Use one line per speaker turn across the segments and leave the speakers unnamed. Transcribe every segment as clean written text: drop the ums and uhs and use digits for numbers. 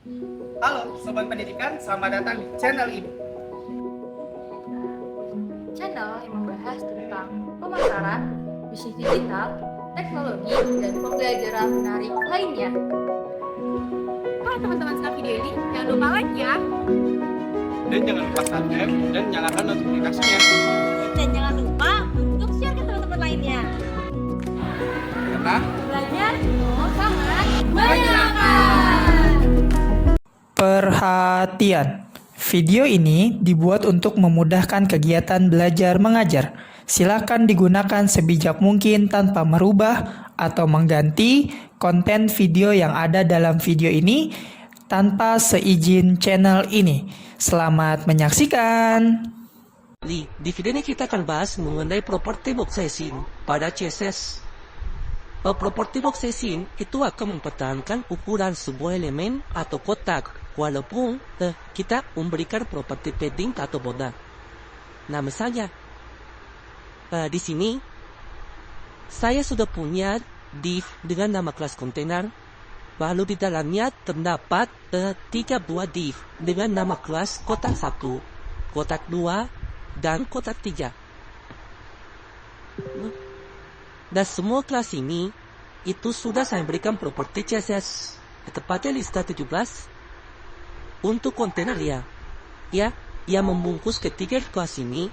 Halo Sobat Pendidikan, selamat datang di channel ini.
Channel yang membahas tentang pemasaran, bisnis digital, teknologi, dan pembelajaran menarik lainnya.
Kalau teman-teman suka video ini, jangan lupa like ya.
Dan jangan lupa subscribe dan nyalakan notifikasinya.
Dan jangan lupa untuk share ke teman-teman lainnya.
Karena
Belajar sangat menyenangkan.
Perhatian, video ini dibuat untuk memudahkan kegiatan belajar mengajar. Silakan digunakan sebijak mungkin tanpa merubah atau mengganti konten video yang ada dalam video ini tanpa seizin channel ini. Selamat menyaksikan.
Di video ini kita akan bahas mengenai property box sizing pada CSS. Property box sizing itu akan mempertahankan ukuran sebuah elemen atau kotak walaupun kita memberikan property padding atau border. Nah, misalnya di sini saya sudah punya div dengan nama kelas kontainer, lalu di dalamnya terdapat 3 buah div dengan nama kelas kotak 1, kotak 2, dan kotak 3. Dan semua kelas ini itu sudah saya berikan properti CSS, tepatnya lista 17 untuk kontainer ya yang membungkus ketiga kelas ini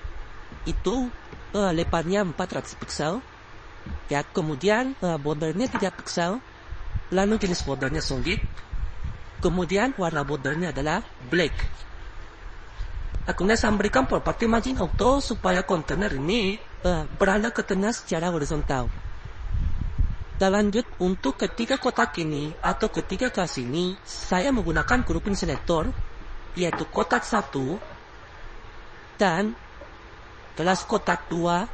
itu lebarnya 400 pixel ya, kemudian bordernya 3 pixel, lalu jenis bordernya solid, kemudian warna bordernya adalah black. Kemudian saya berikan properti margin auto supaya kontainer ini berada ke tengah secara horizontal. Dan lanjut untuk ketiga kotak ini atau ketiga kelas ini, saya menggunakan grouping selector, yaitu kotak 1 dan kelas kotak 2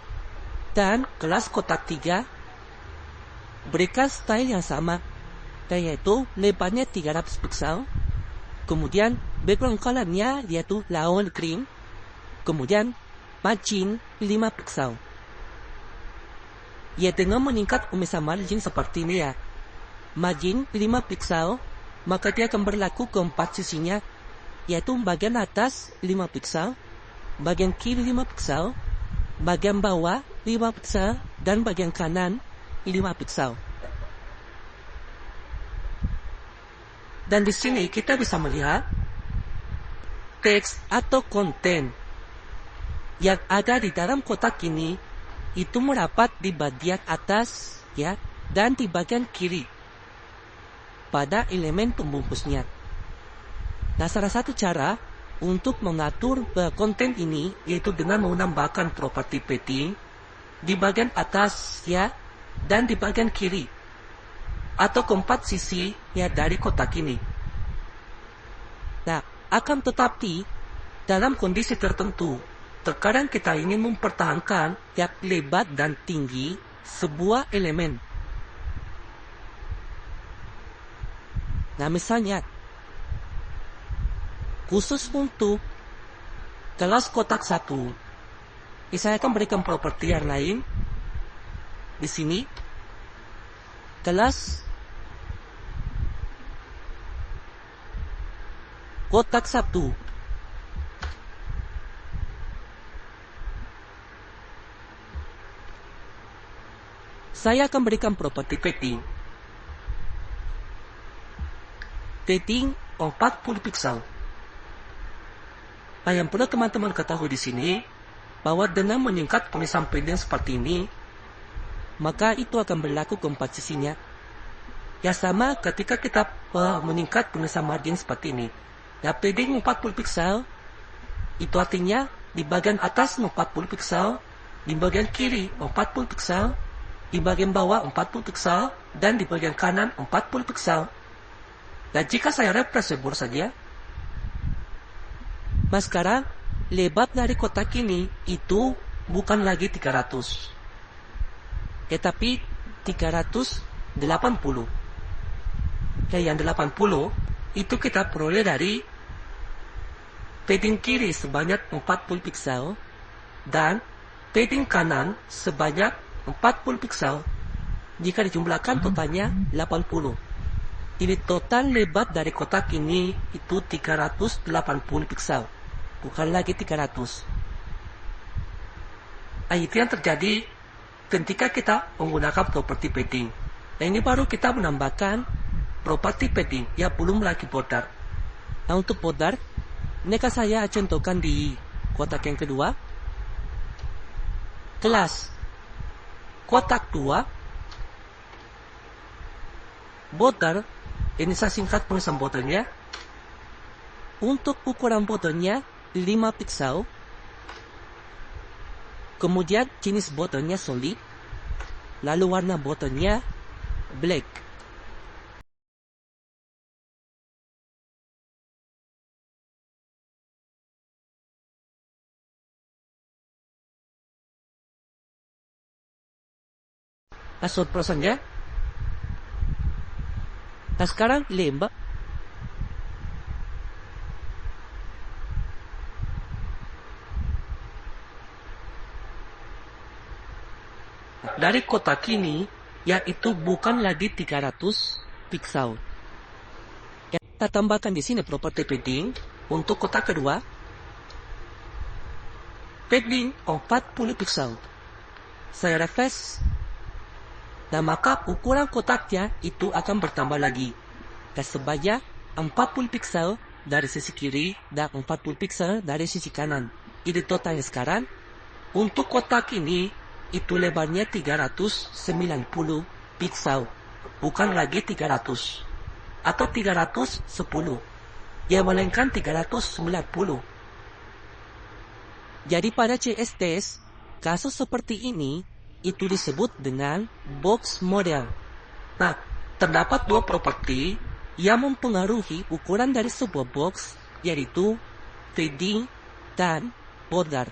dan kelas kotak 3 berikan style yang sama, yaitu lebarnya 300 pixel, kemudian background colornya yaitu lawn cream, kemudian margin 5 pixel. Ya, dengan meningkat pemisah margin seperti ini ya, margin 5 pixel, maka dia akan berlaku ke 4 sisinya, yaitu bagian atas 5 pixel, bagian kiri 5 pixel, bagian bawah 5 pixel, dan bagian kanan 5 pixel. Dan di sini kita bisa melihat teks atau konten yang ada di dalam kotak ini itu merapat di bagian atas ya, dan di bagian kiri pada elemen pembungkusnya. Nah, salah satu cara untuk mengatur konten ini yaitu dengan menambahkan properti padding di bagian atas ya, dan di bagian kiri atau keempat sisi ya dari kotak ini. Nah, akan tetapi dalam kondisi tertentu, terkadang kita ingin mempertahankan yang lebar dan tinggi sebuah elemen. Nah, misalnya khusus untuk kelas kotak 1, saya akan berikan properti yang lain. Di sini kelas kotak 1 saya akan berikan properti padding 40 pixel. Nah, yang perlu teman-teman ketahui di sini bahwa dengan meningkat pemisahan padding seperti ini, maka itu akan berlaku ke 4 sisinya. Ya, sama ketika kita meningkat pemisahan margin seperti ini. Ya, padding 40 pixel itu artinya di bagian atas 40 pixel, di bagian kiri 40 pixel, di bagian bawah 40 pixel, dan di bagian kanan 40 pixel. Dan jika saya refresh webboard saja, nah sekarang lebar dari kotak ini itu bukan lagi 300, tetapi 380. Yang 80 itu kita peroleh dari padding kiri sebanyak 40 pixel dan padding kanan sebanyak 40 pixel. Jika dijumlahkan totalnya 80. Jadi total lebar dari kotak ini itu 380 piksel. Bukan lagi 300. Itu yang terjadi ketika kita menggunakan property padding. Nah, ini baru kita menambahkan property padding yang belum lagi border. Nah, untuk border, ini akan saya contohkan di kotak yang kedua. Kelas kotak 2 border, ini saya singkat penulisan bordernya. Untuk ukuran bordernya 5 piksel. Kemudian jenis bordernya solid. Lalu warna bordernya black. Password prosesnya. Nah, sekarang lembab. Dari kotak ini, yaitu bukan lagi 300 piksel. Kita tambahkan di sini property padding untuk kotak kedua. Padding 40 piksel. Saya refresh. Nah, maka ukuran kotaknya itu akan bertambah lagi. Dan sebanyak 40 piksel dari sisi kiri dan 40 piksel dari sisi kanan. Ini totalnya sekarang. Untuk kotak ini, itu lebarnya 390 piksel. Bukan lagi 300. Atau 310. Ya, melainkan 390. Jadi pada CSS, kasus seperti ini, itu disebut dengan box model. Nah, terdapat dua properti yang mempengaruhi ukuran dari sebuah box, yaitu padding dan border.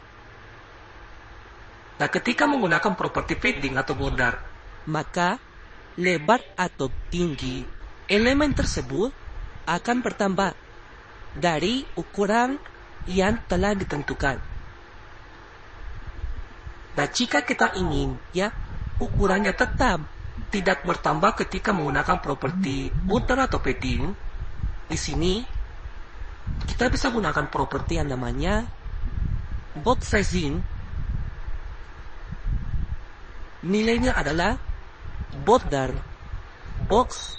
Nah, ketika menggunakan properti padding atau border, maka lebar atau tinggi elemen tersebut akan bertambah dari ukuran yang telah ditentukan. Nah, jika kita ingin ukurannya tetap tidak bertambah ketika menggunakan properti border atau padding, di sini kita bisa gunakan properti yang namanya box sizing. Nilainya adalah border box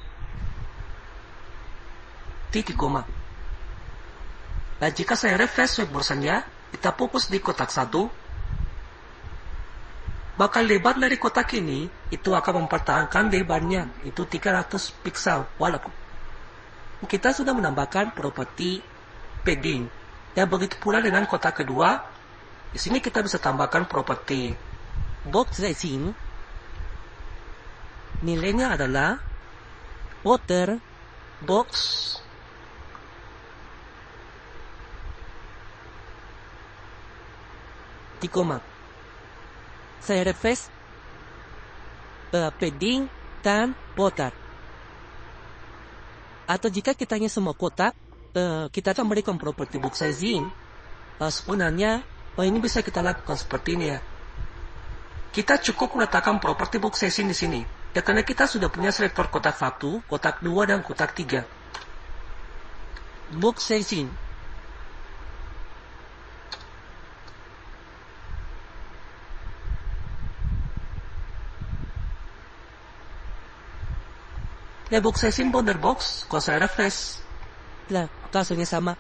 titik koma. Nah, jika saya refresh web browsernya, kita fokus di kotak 1. Maka lebar dari kotak ini itu akan mempertahankan lebarnya itu 300 piksel walaupun kita sudah menambahkan properti padding. Dan begitu pula dengan kotak kedua, di sini kita bisa tambahkan properti box sizing. Nilainya adalah border box koma. Saya refresh padding dan border. Atau jika kita hanya semua kotak, kita akan memberikan properti box sizing. Sebenarnya ini bisa kita lakukan seperti ini ya. Kita cukup meletakkan properti box sizing di sini. Ya, karena kita sudah punya selektor kotak 1, kotak 2, dan kotak 3. Box sizing. Ya, box sizing border box, kalau saya refresh, lah, kasusnya sama.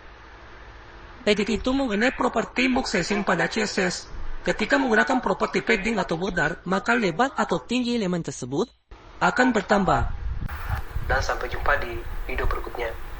Jadi itu mengenai properti box sizing pada CSS. Ketika menggunakan properti padding atau border, maka lebar atau tinggi elemen tersebut akan bertambah. Dan sampai jumpa di video berikutnya.